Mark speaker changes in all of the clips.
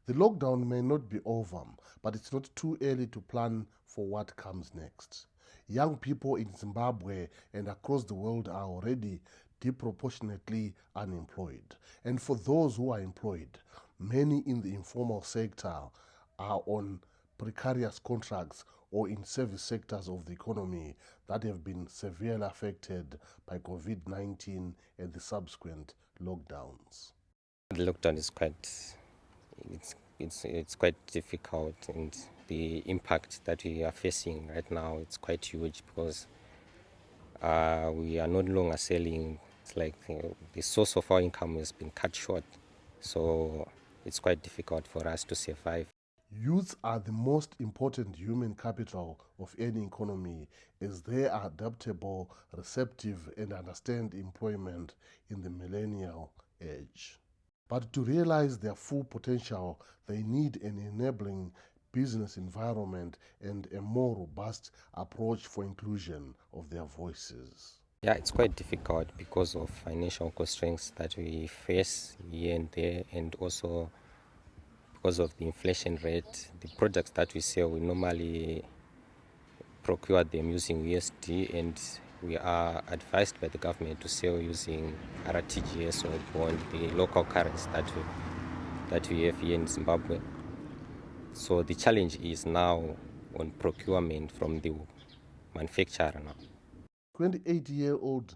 Speaker 1: The lockdown may not be over, but it's not too early to plan for what comes next. Young people in Zimbabwe and across the world are already disproportionately unemployed. And for those who are employed, many in the informal sector are on precarious contracts or in service sectors of the economy that have been severely affected by COVID-19 and the subsequent lockdowns.
Speaker 2: The lockdown is it's quite difficult, and the impact that we are facing right now it's quite huge because we are no longer selling. It's like the source of our income has been cut short, so it's quite difficult for us to survive.
Speaker 1: Youths are the most important human capital of any economy as they are adaptable, receptive, and understand employment in the millennial age. But to realize their full potential, they need an enabling business environment and a more robust approach for inclusion of their voices.
Speaker 2: Yeah, it's quite difficult because of financial constraints that we face here and there, and also because of the inflation rate. The products that we sell, we normally procure them using USD, and we are advised by the government to sell using RTGS or bond, the local currency that we have here in Zimbabwe. So the challenge is now on procurement from the manufacturer now.
Speaker 1: 28-year-old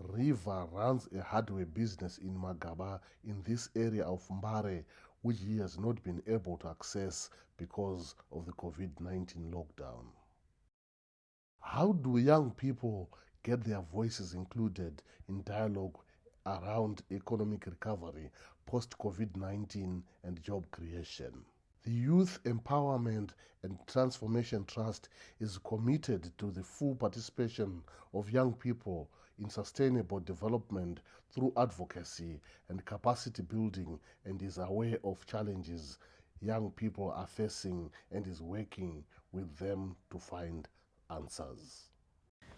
Speaker 1: Riva runs a hardware business in Magaba in this area of Mbare, which he has not been able to access because of the COVID-19 lockdown. How do young people get their voices included in dialogue around economic recovery, post-COVID-19 and job creation? The Youth Empowerment and Transformation Trust is committed to the full participation of young people in sustainable development through advocacy and capacity building, and is aware of challenges young people are facing and is working with them to find answers.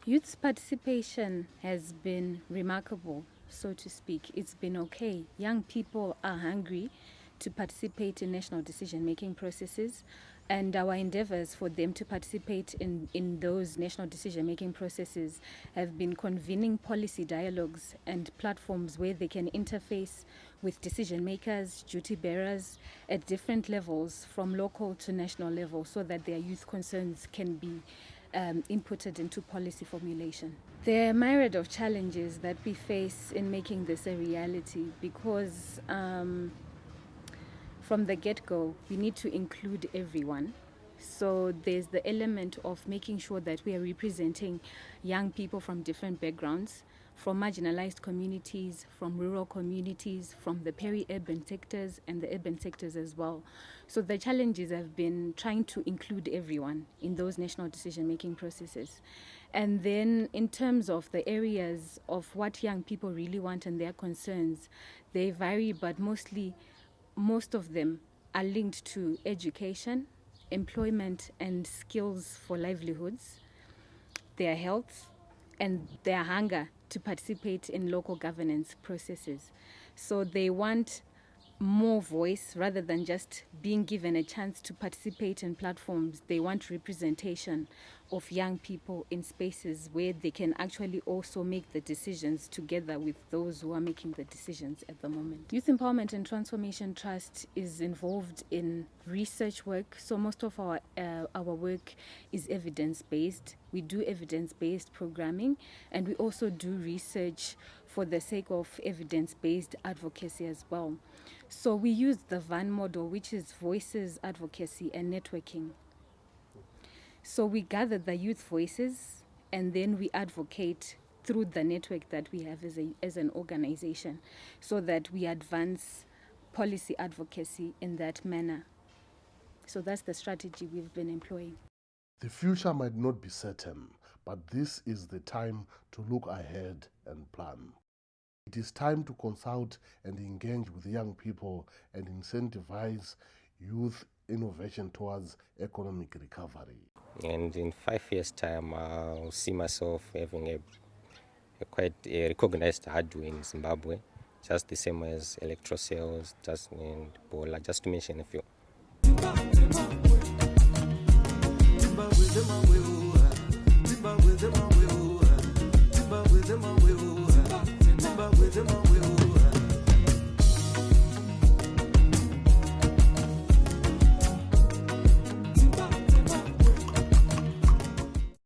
Speaker 3: Youth's participation has been remarkable, so to speak. It's been okay. Young people are hungry to participate in national decision-making processes, and our endeavors for them to participate in those national decision-making processes have been convening policy dialogues and platforms where they can interface with decision-makers, duty-bearers at different levels, from local to national level, so that their youth concerns can be inputted into policy formulation. There are a myriad of challenges that we face in making this a reality because from the get-go, we need to include everyone. So there's the element of making sure that we are representing young people from different backgrounds, from marginalized communities, from rural communities, from the peri-urban sectors and the urban sectors as well. So the challenges have been trying to include everyone in those national decision-making processes. And then in terms of the areas of what young people really want and their concerns, they vary, but most of them are linked to education, employment and skills for livelihoods, their health, and their hunger to participate in local governance processes. So they want more voice rather than just being given a chance to participate in platforms. They want representation of young people in spaces where they can actually also make the decisions together with those who are making the decisions at the moment. Youth Empowerment and Transformation Trust is involved in research work. So most of our work is evidence-based. We do evidence-based programming, and we also do research for the sake of evidence-based advocacy as well. So we use the VAN model, which is voices, advocacy, and networking. So we gather the youth voices, and then we advocate through the network that we have as an organization, so that we advance policy advocacy in that manner. So that's the strategy we've been employing.
Speaker 1: The future might not be certain, but this is the time to look ahead and plan. It is time to consult and engage with young people and incentivize youth innovation towards economic recovery.
Speaker 2: And in 5 years' time, I'll see myself having a quite recognized hardware in Zimbabwe, just the same as electro sales, just and bola, just to mention a few.